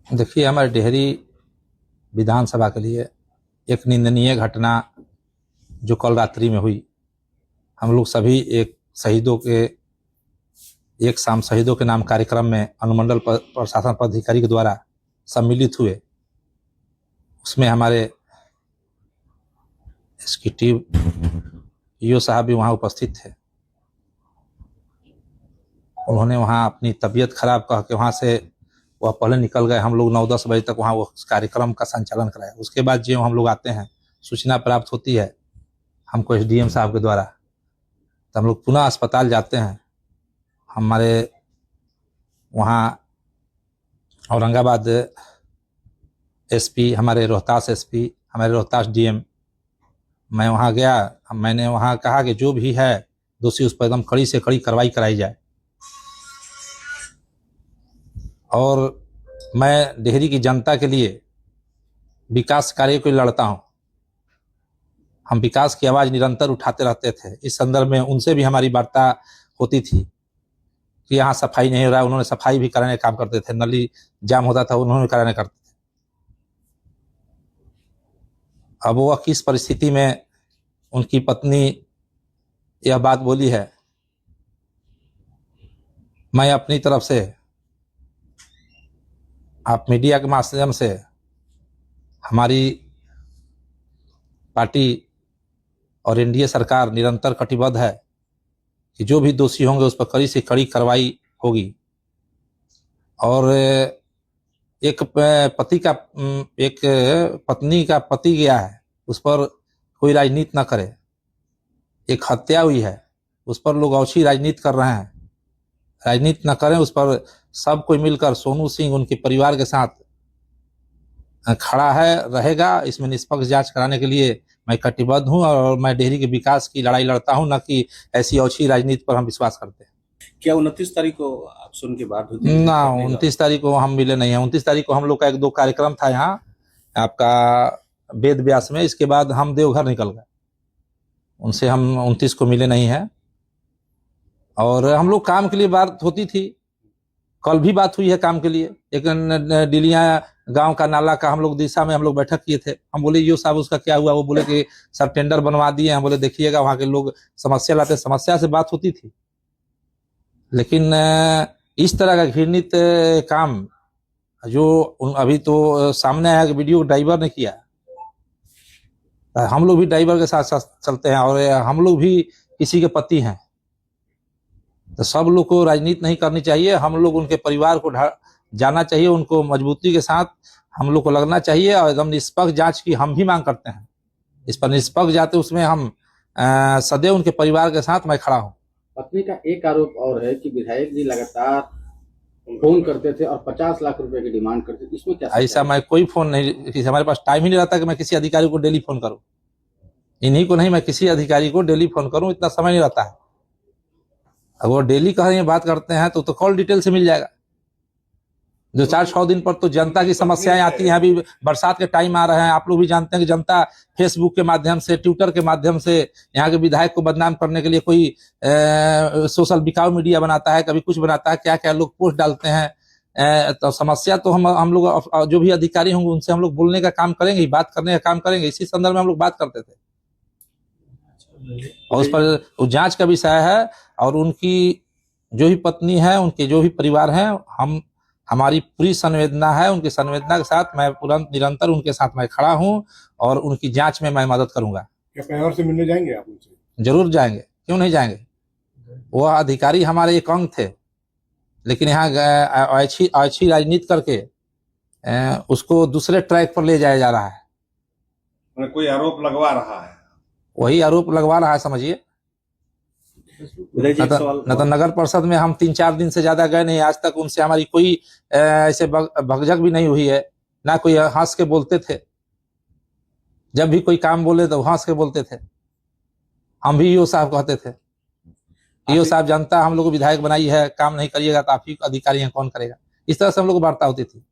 देखिए, हमारे डेहरी विधानसभा के लिए एक निंदनीय घटना जो कल रात्रि में हुई। हम लोग सभी एक शाम शहीदों के नाम कार्यक्रम में अनुमंडल प्रशासन पदाधिकारी के द्वारा सम्मिलित हुए। उसमें हमारे एग्जीक्यूटिव ईओ साहब भी वहाँ उपस्थित थे। उन्होंने वहाँ अपनी तबीयत खराब कह के वहाँ से वह पहले निकल गए। हम लोग 9-10 बजे तक वहाँ वो कार्यक्रम का संचालन कराया। उसके बाद जो हम लोग आते हैं, सूचना प्राप्त होती है हमको एसडीएम साहब के द्वारा, तो हम लोग पुनः अस्पताल जाते हैं। हमारे वहाँ औरंगाबाद एसपी, हमारे रोहतास एसपी, हमारे रोहतास डीएम, मैं वहाँ गया। मैंने वहाँ कहा कि जो भी है दोषी उस पर एकदम कड़ी से कड़ी कार्रवाई कराई जाए। और मैं डेहरी की जनता के लिए विकास कार्य को लड़ता हूँ। हम विकास की आवाज़ निरंतर उठाते रहते थे। इस संदर्भ में उनसे भी हमारी वार्ता होती थी कि यहाँ सफाई नहीं हो रहा है। उन्होंने सफाई भी कराने का काम करते थे। नली जाम होता था, उन्होंने कराने करते थे। अब वह किस परिस्थिति में उनकी पत्नी यह बात बोली है, मैं अपनी तरफ से आप मीडिया के माध्यम से हमारी पार्टी और एनडीए सरकार निरंतर कटिबद्ध है कि जो भी दोषी होंगे उस पर कड़ी से कड़ी कार्रवाई होगी। और एक पत्नी का पति गया है, उस पर कोई राजनीति न करे। एक हत्या हुई है, उस पर लोग औछी राजनीति कर रहे हैं। राजनीति न करें, उस पर सब कोई मिलकर सोनू सिंह उनके परिवार के साथ खड़ा है, रहेगा। इसमें निष्पक्ष जांच कराने के लिए मैं कटिबद्ध हूं और मैं डेहरी के विकास की लड़ाई लड़ता हूं, न कि ऐसी औछी राजनीति पर हम विश्वास करते हैं। क्या 29 तारीख को आपसे उनकी बात हुई थी? ना, 29 तारीख को हम मिले नहीं है। 29 तारीख को हम लोग का 1-2 कार्यक्रम था यहाँ आपका वेद व्यास में। इसके बाद हम देवघर निकल गए। उनसे हम 29 को मिले नहीं है। और हम लोग काम के लिए बात होती थी। कल भी बात हुई है काम के लिए। एक डिलिया गांव का नाला का हम लोग दिशा में हम लोग बैठक किए थे। हम बोले यो साहब उसका क्या हुआ? वो बोले कि सर टेंडर बनवा दिए। हम बोले देखिएगा, वहां के लोग समस्या लाते। समस्या से बात होती थी, लेकिन इस तरह का घृणित काम जो अभी तो सामने आया कि वीडियो ड्राइवर ने किया। हम लोग भी ड्राइवर के साथ साथ चलते हैं और हम लोग भी किसी के पति हैं। तो सब लोग को राजनीति नहीं करनी चाहिए। हम लोग उनके परिवार को जाना चाहिए, उनको मजबूती के साथ हम लोग को लगना चाहिए और एकदम निष्पक्ष जांच की हम भी मांग करते हैं। इस पर निष्पक्ष जाते उसमें हम सदैव उनके परिवार के साथ मैं खड़ा हूँ। पत्नी का एक आरोप और है कि विधायक जी लगातार फोन करते थे और 50 लाख रुपए की डिमांड करते थे। इसमें क्या? ऐसा मैं कोई फोन नहीं, हमारे पास टाइम ही नहीं रहता कि मैं किसी अधिकारी को डेली फोन करूं। इन्हीं को नहीं, मैं किसी अधिकारी को डेली फोन करूं, इतना समय नहीं रहता है। अगर वो डेली कहीं बात करते हैं तो कॉल डिटेल से मिल जाएगा। जो 4-6 दिन पर तो जनता की समस्याएं आती हैं। अभी बरसात के टाइम आ रहे हैं, आप लोग भी जानते हैं कि जनता फेसबुक के माध्यम से, ट्विटर के माध्यम से यहाँ के विधायक को बदनाम करने के लिए कोई सोशल बिकाऊ मीडिया बनाता है, कभी कुछ बनाता है, क्या क्या लोग पोस्ट डालते हैं। तो समस्या तो हम लोग जो भी अधिकारी होंगे उनसे हम लोग बोलने का काम करेंगे, बात करने का काम करेंगे। इसी संदर्भ में हम लोग बात करते थे और उस पर जांच का विषय है। और उनकी जो भी पत्नी है, उनके जो भी परिवार हैं, हमारी पूरी संवेदना है। उनकी संवेदना के साथ मैं निरंतर उनके साथ मैं खड़ा हूं और उनकी जांच में मैं मदद करूंगा। क्या परिवार से मिलने जाएंगे आप उनसे? जरूर जाएंगे, क्यों नहीं जाएंगे। वह अधिकारी हमारे एक अंग थे, लेकिन यहाँ अच्छी राजनीति करके उसको दूसरे ट्रैक पर ले जाया जा रहा है। कोई आरोप लगवा रहा है, वही आरोप लगवा रहा है, समझिए। न तो नगर परिषद में हम 3-4 दिन से ज्यादा गए नहीं। आज तक उनसे हमारी कोई ऐसे भगझक भी नहीं हुई है। ना कोई हंस के बोलते थे, जब भी कोई काम बोले तो हंस के बोलते थे। हम भी ईओ साहब कहते थे, ईओ साहब जनता हम लोग को विधायक बनाई है, काम नहीं करिएगा तो आप ही अधिकारी हैं, कौन करेगा। इस तरह से हम लोग को वार्ता होती थी।